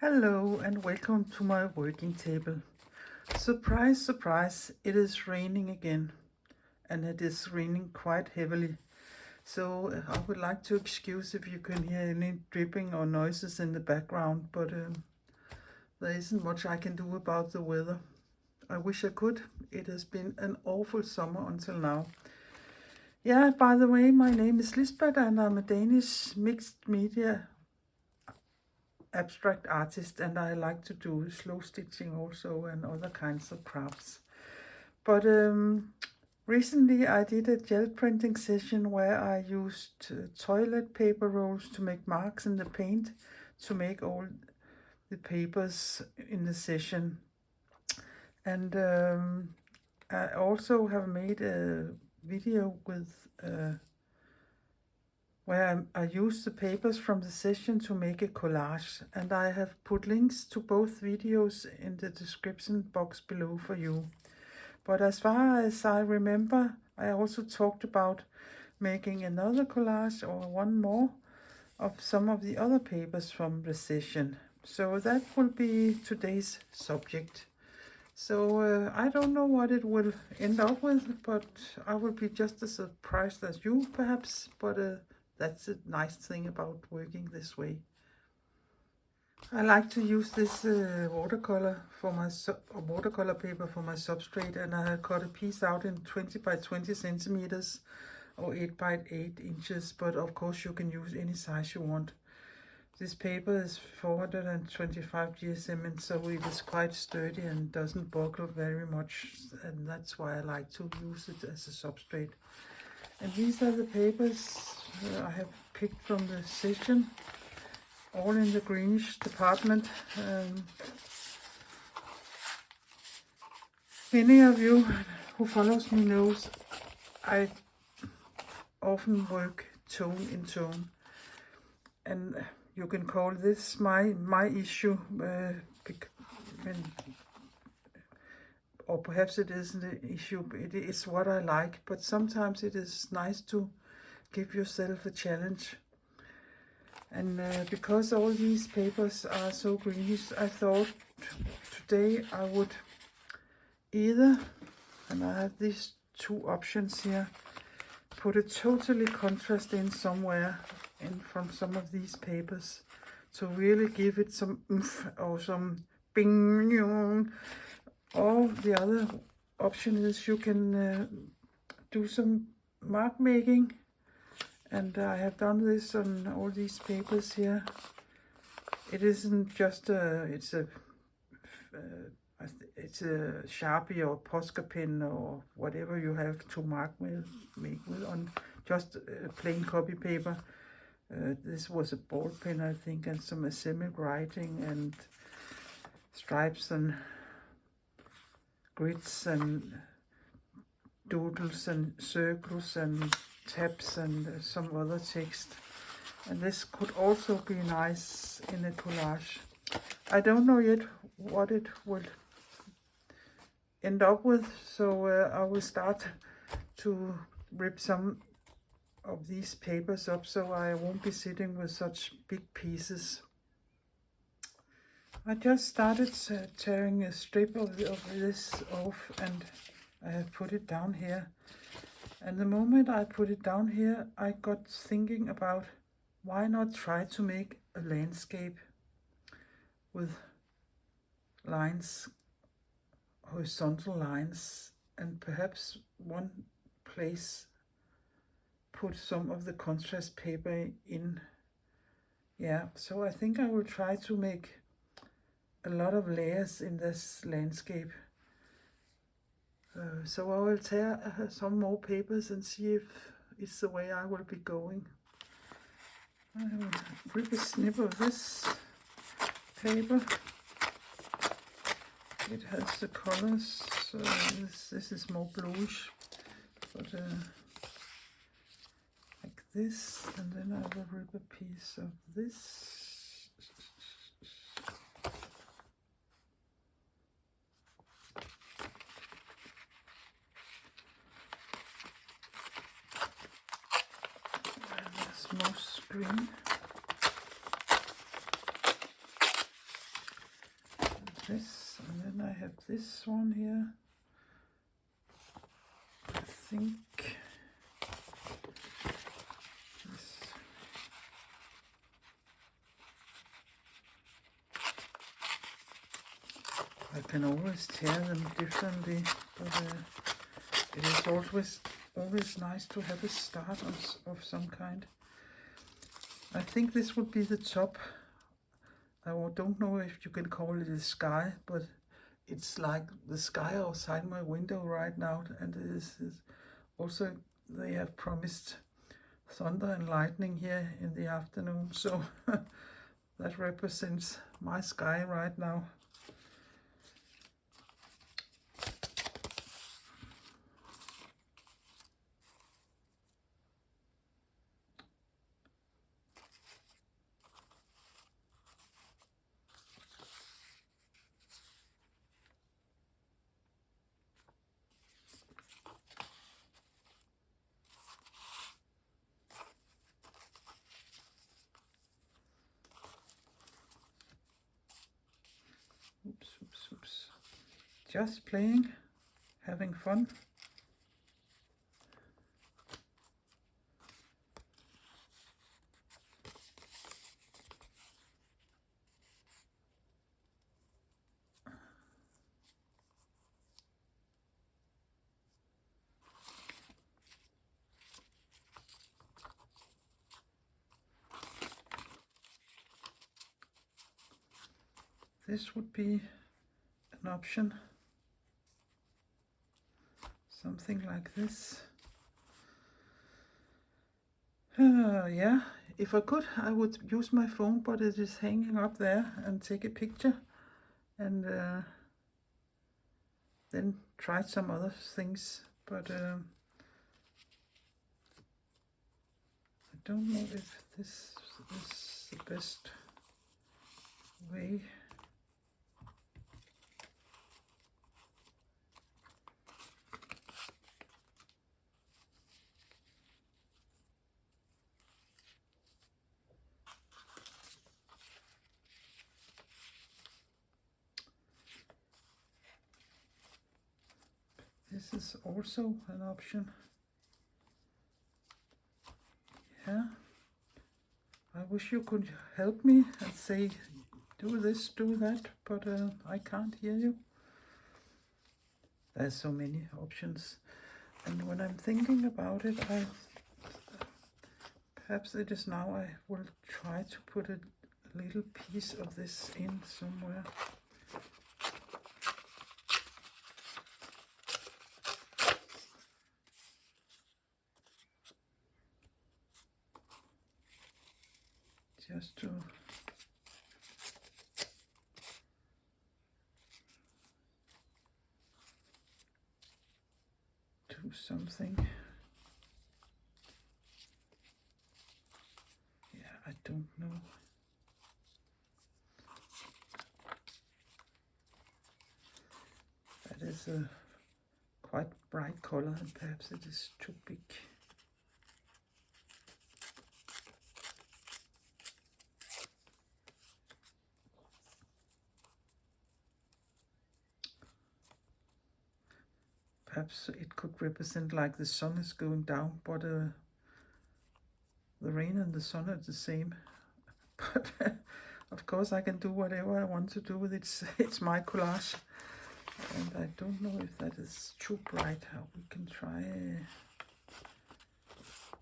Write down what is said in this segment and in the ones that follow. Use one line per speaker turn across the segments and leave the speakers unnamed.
Hello and welcome to my working table. Surprise, surprise, it is raining again, and it is raining quite heavily. So I would like to excuse if you can hear any dripping or noises in the background, but there isn't much I can do about the weather. I wish I could. It has been an awful summer until now. Yeah, by the way, my name is Lisbeth and I'm a Danish mixed media abstract artist, and I like to do slow stitching also and other kinds of crafts. But recently I did a gel printing session where I used toilet paper rolls to make marks in the paint to make all the papers in the session. And I also have made a video with where I used the papers from the session to make a collage, and I have put links to both videos in the description box below for you. But as far as I remember, I also talked about making another collage or one more of some of the other papers from the session. So that will be today's subject. So I don't know what it will end up with, but I will be just as surprised as you perhaps, but that's a nice thing about working this way. I like to use this watercolor for my watercolor paper for my substrate, and I have cut a piece out in 20 by 20 centimeters or 8 by 8 inches, but of course you can use any size you want. This paper is 425 GSM, and so it is quite sturdy and doesn't buckle very much, and that's why I like to use it as a substrate. And these are the papers I have picked from the session, all in the greenish department. Many of you who follows me knows I often work tone in tone, and you can call this my issue, or perhaps it isn't an issue, it is what I like, but sometimes it is nice to give yourself a challenge. And because all these papers are so greenish, I thought today I would either, and I have these two options here, put a totally contrast in somewhere in from some of these papers to really give it some oomph or some bing. Or the other option is you can do some mark making, and I have done this on all these papers here. It isn't just it's a Sharpie or Posca pen or whatever you have to make with on just plain copy paper. This was a ball pen, I think, and some assembled writing and stripes and grids and doodles and circles and tabs and some other text. And this could also be nice in a collage. I don't know yet what it will end up with, so I will start to rip some of these papers up so I won't be sitting with such big pieces. I just started tearing a strip of this off, and I have put it down here. And the moment I put it down here, I got thinking about why not try to make a landscape with lines, horizontal lines, and perhaps one place put some of the contrast paper in. Yeah, so I think I will try to make a lot of layers in this landscape. So I will tear some more papers and see if it's the way I will be going. I will rip a snip of this paper. It has the colors, so this is more bluish, but like this, and then I will rip a piece of this. More screen. this, and then I have this one here. I think this. I can always tear them differently, but it is always nice to have a start of some kind. I think this would be the top. I don't know if you can call it a sky, but it's like the sky outside my window right now, and it is also, they have promised thunder and lightning here in the afternoon, so that represents my sky right now. Oops. Just playing, having fun. This would be an option. Something like this. Yeah, if I could, I would use my phone, but it is hanging up there, and take a picture, and then try some other things. But I don't know if this is the best way. This is also an option. Yeah, I wish you could help me and say, do this, do that, but I can't hear you. There's so many options, and when I'm thinking about it, perhaps it is now I will try to put a little piece of this in somewhere. Just to do something. Yeah, I don't know. That is a quite bright color, and perhaps it is too big. Perhaps it could represent like the sun is going down, but the rain and the sun are the same. But of course I can do whatever I want to do with it. It's my collage, and I don't know if that is too bright. We can try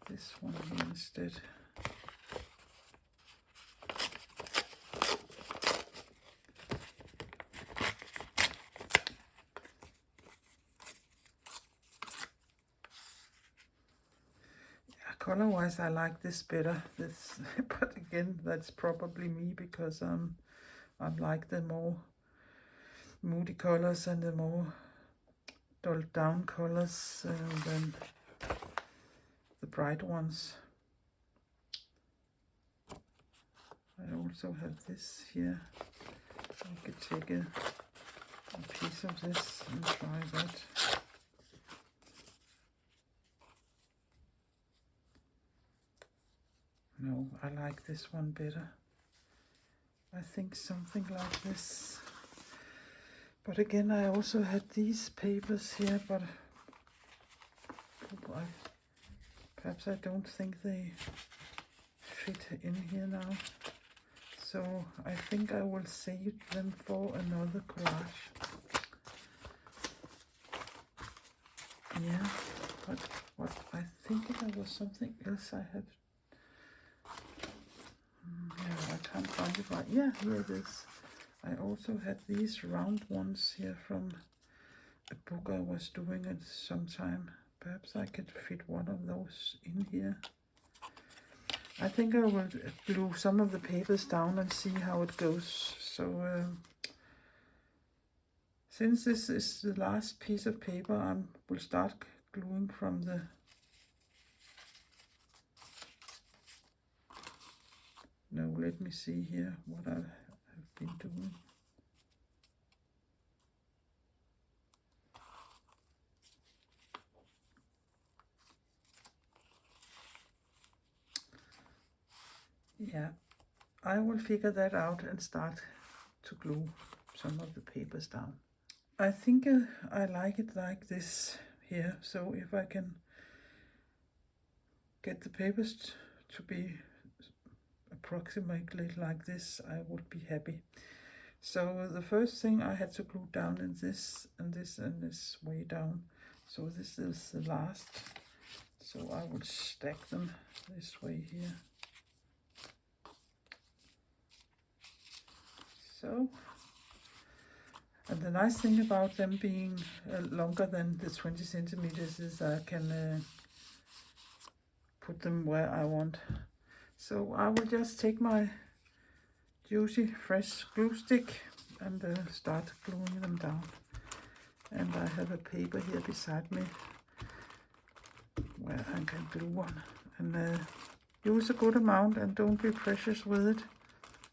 this one here instead. Color-wise, I like this better. But again, that's probably me, because I like the more moody colors and the more dulled down colors than the bright ones. I also have this here. I could take a piece of this and try that. No, I like this one better. I think something like this. But again, I also had these papers here, but perhaps I don't think they fit in here now. So I think I will save them for another collage. Yeah, but what I think there was something else I had. Yeah, I can't find it right. Yeah, here it is. I also had these round ones here from a book I was doing at some time. Perhaps I could fit one of those in here. I think I will glue some of the papers down and see how it goes. So since this is the last piece of paper, I will start gluing from the let me see here what I have been doing. Yeah, I will figure that out and start to glue some of the papers down. I think I like it like this here, so if I can get the papers to be approximately like this, I would be happy. So the first thing I had to glue down in this and this and this way down. So this is the last. So I will stack them this way here. So, and the nice thing about them being longer than the 20 centimeters is I can put them where I want. So I will just take my juicy fresh glue stick and start gluing them down. And I have a paper here beside me where I can glue on. And use a good amount and don't be precious with it.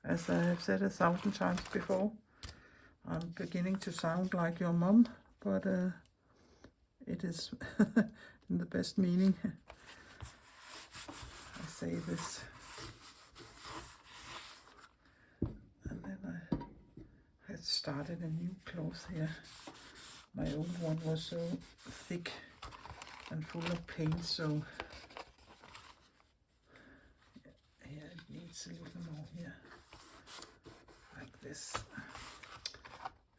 As I have said 1,000 times before, I'm beginning to sound like your mom, but it is in the best meaning. I say this. And then I had started a new cloth here. My old one was so thick and full of paint, so here it needs a little more here. Like this.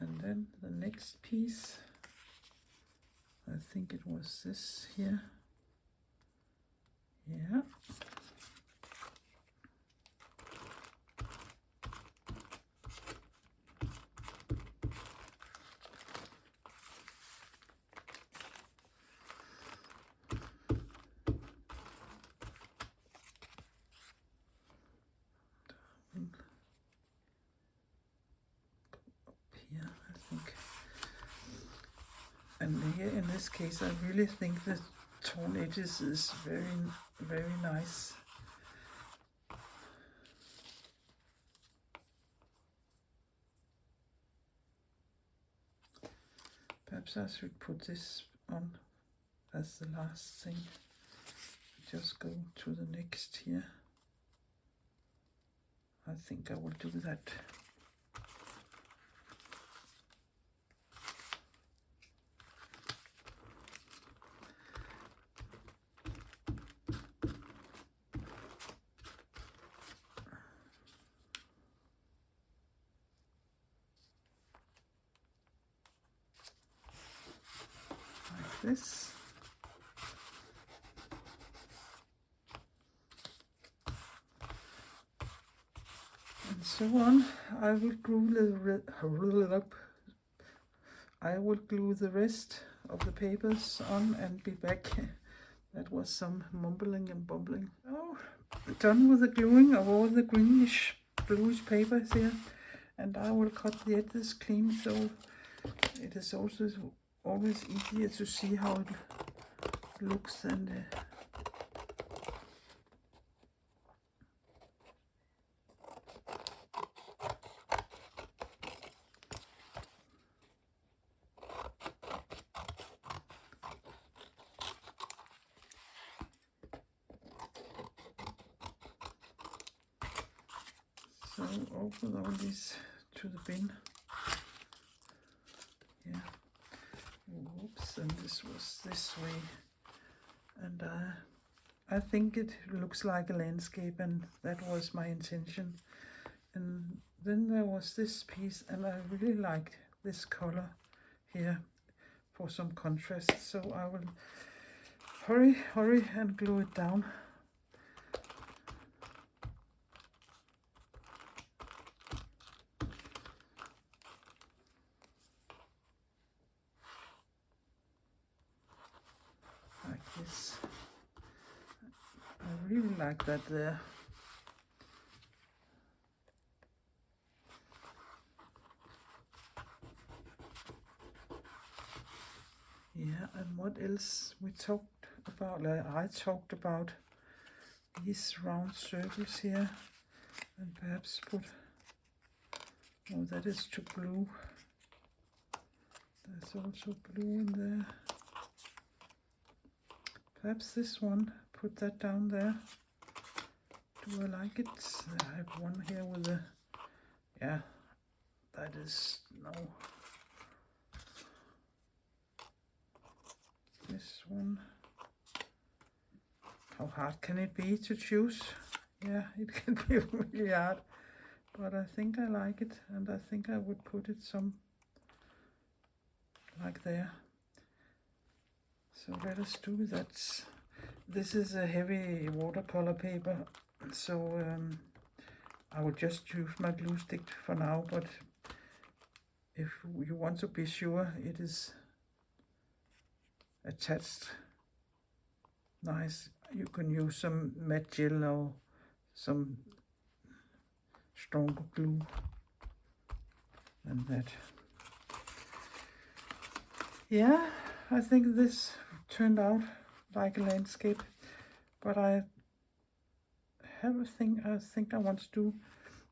And then the next piece, I think it was this here. Yeah. Here, I think. And here in this case, I really think the torn edges is very, very nice. Perhaps I should put this on as the last thing. Just go to the next here. I think I will do that. This. And so on. I will glue the rest of the papers on and be back. That was some mumbling and bumbling. Oh, done with the gluing of all the greenish bluish papers here, and I will cut the edges clean so it is also always easier to see how it looks. And so I'll put all these to the bin. and this was this way. And I think it looks like a landscape, and that was my intention. And then there was this piece, and I really liked this color here for some contrast. So I will hurry and glue it down. Like this. I really like that there. Yeah, and what else we talked about? Like I talked about these round circles here, and perhaps put, oh, that is too blue. There's also blue in there. Perhaps this one, put that down there. Do I like it? I have one here with a, yeah, that is, no. This one. How hard can it be to choose? Yeah, it can be really hard. But I think I like it, and I think I would put it some like there. So let us do that. This is a heavy watercolor paper, so I will just use my glue stick for now, but if you want to be sure it is attached nice, you can use some matte gel or some stronger glue than that. Yeah, I think this turned out like a landscape, but I have a thing I think I want to do.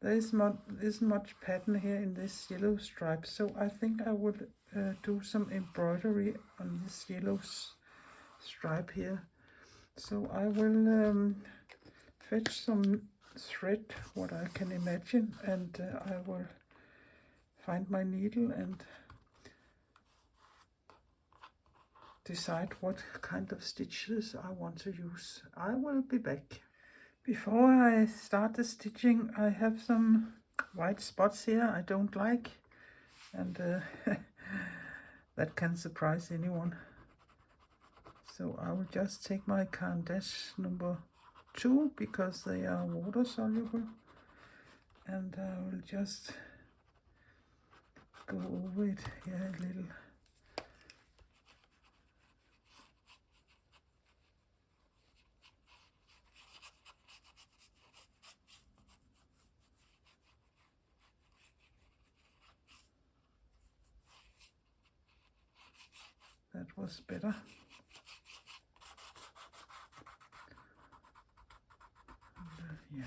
There isn't much pattern here in this yellow stripe, so I think I would do some embroidery on this yellow stripe here. So I will fetch some thread, what I can imagine, and I will find my needle and decide what kind of stitches I want to use. I will be back. Before I start the stitching, I have some white spots here I don't like, and that can surprise anyone. So I will just take my Caran d'Ache number 2 because they are water soluble, and I will just go over it here a little. That was better. Yeah.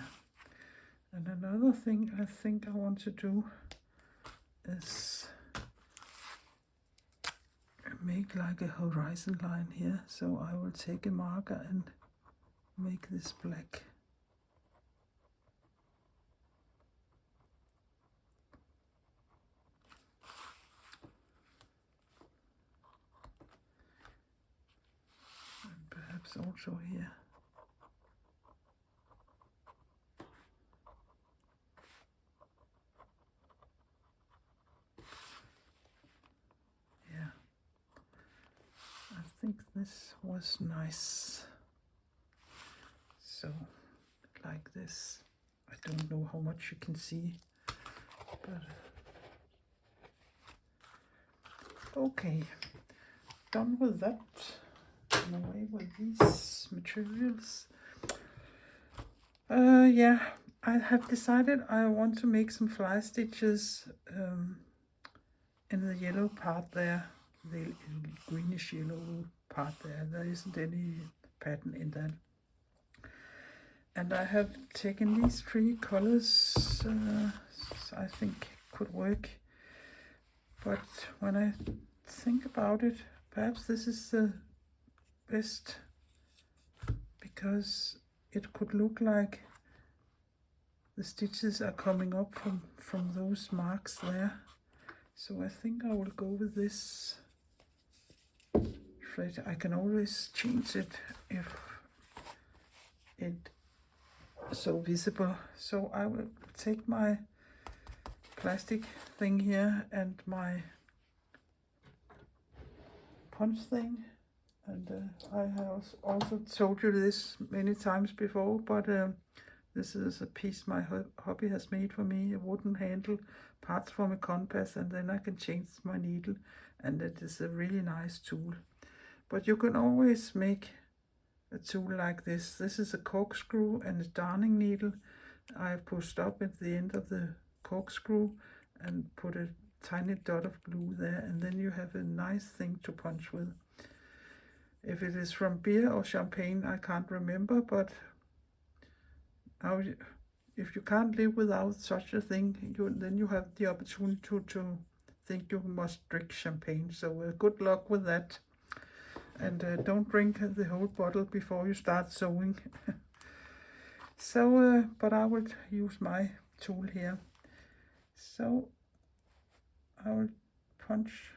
And another thing I think I want to do is make like a horizon line here. So I will take a marker and make this black. And perhaps also here. I think this was nice. So, like this. I don't know how much you can see, but okay. Done with that. And away with these materials. Yeah, I have decided I want to make some fly stitches in the yellow part there. The greenish yellow part there. There isn't any pattern in that. And I have taken these 3 colors, I think could work. But when I think about it, perhaps this is the best, because it could look like the stitches are coming up from those marks there. So I think I will go with this thread. I can always change it if it is so visible. So I will take my plastic thing here and my punch thing, and I have also told you this many times before, but this is a piece my hobby has made for me, a wooden handle, parts from a compass, and then I can change my needle, and it is a really nice tool. But you can always make a tool like this. This is a corkscrew and a darning needle. I have pushed up at the end of the corkscrew and put a tiny dot of glue there, and then you have a nice thing to punch with. If it is from beer or champagne, I can't remember, but now if you can't live without such a thing, then you have the opportunity to think you must drink champagne. So good luck with that, and don't drink the whole bottle before you start sewing. So but I will use my tool here. So I will punch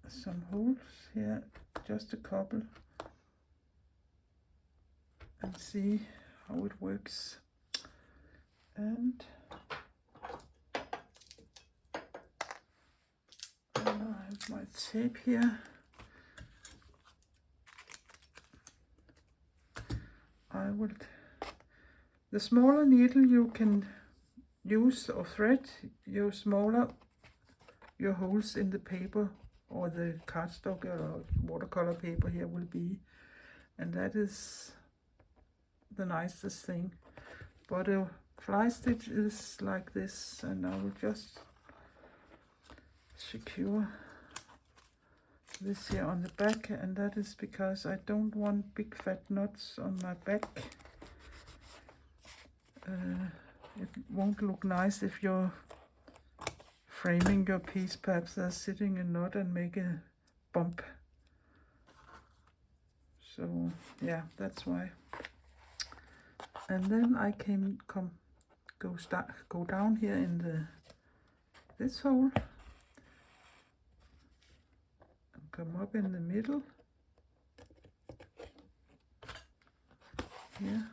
some holes here, just a couple, and see how it works. And I have my tape here. The smaller needle you can use or thread, your smaller your holes in the paper or the cardstock or watercolor paper here will be, and that is the nicest thing. But a fly stitch is like this, and I will just secure this here on the back, and that is because I don't want big fat knots on my back. It won't look nice if you're framing your piece, perhaps there's sitting a knot and make a bump. So yeah, that's why. And then I can go down here in this hole and come up in the middle here,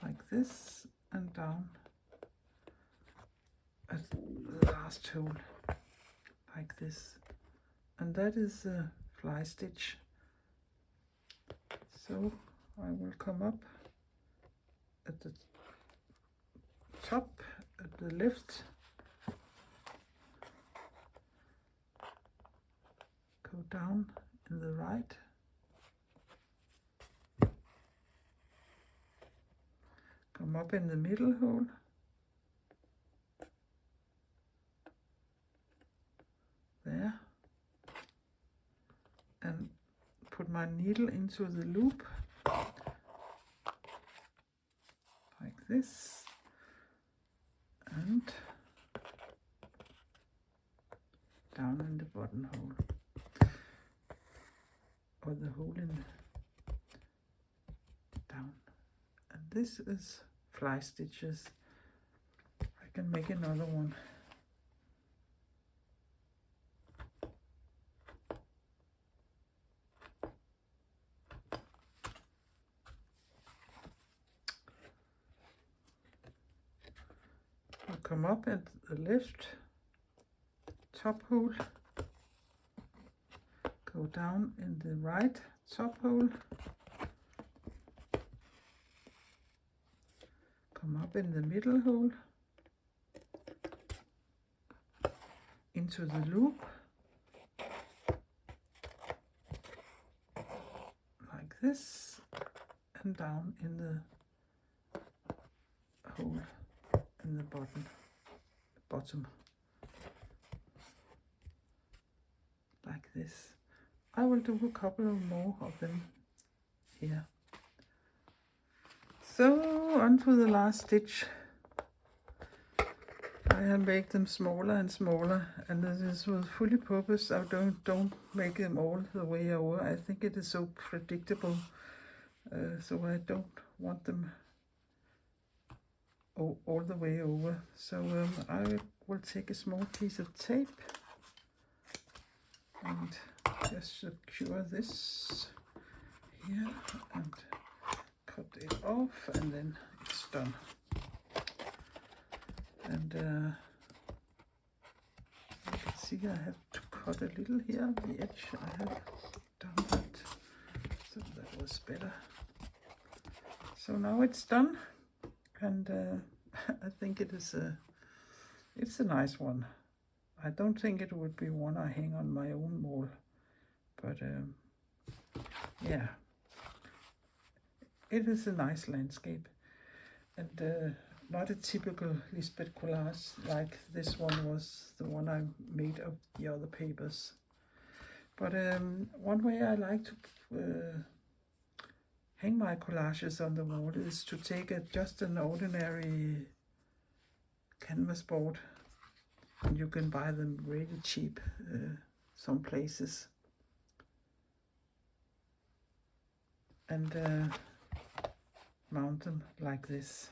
like this, and down at the last hole like this, and that is a fly stitch. So I will come up at the top at the left, go down in the right, come up in the middle hole, there, and put my needle into the loop like this, and down in the bottom hole, or the hole in the down. And this is fly stitches. I can make another one. I'll come up at the left top hole, go down in the right top hole, come up in the middle hole, into the loop, like this, and down in the hole in the bottom, like this. I will do a couple more of them here. So on to the last stitch. I have made them smaller and smaller, and this is with fully purpose. I don't make them all the way over. I think it is so predictable, so I don't want them all the way over. So I will take a small piece of tape and just secure this here and cut it off, and then it's done. And you can see I have to cut a little here, the edge. I have done that, so that was better. So now it's done, and I think it's a nice one. I don't think it would be one I hang on my own wall, but yeah, it is a nice landscape, and not a typical Lisbeth collage like this one was, the one I made of the other papers. But one way I like to hang my collages on the wall is to take just an ordinary canvas board, and you can buy them really cheap some places, and mount them like this.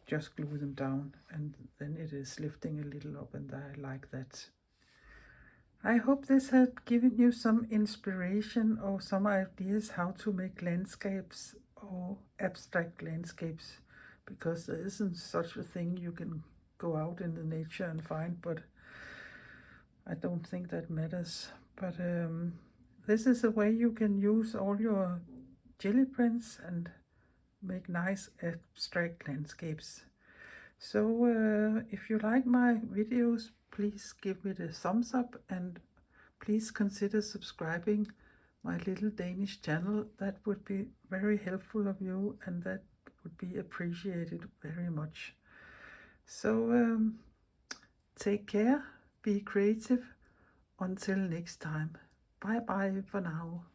Just glue them down, and then it is lifting a little up, and I like that. I hope this had given you some inspiration or some ideas how to make landscapes or abstract landscapes, because there isn't such a thing you can go out in the nature and find, but I don't think that matters. But this is a way you can use all your jelly prints and make nice abstract landscapes. So if you like my videos, please give me the thumbs up, and please consider subscribing my little Danish channel. That would be very helpful of you, and that would be appreciated very much. So take care, be creative. Until next time, bye bye for now.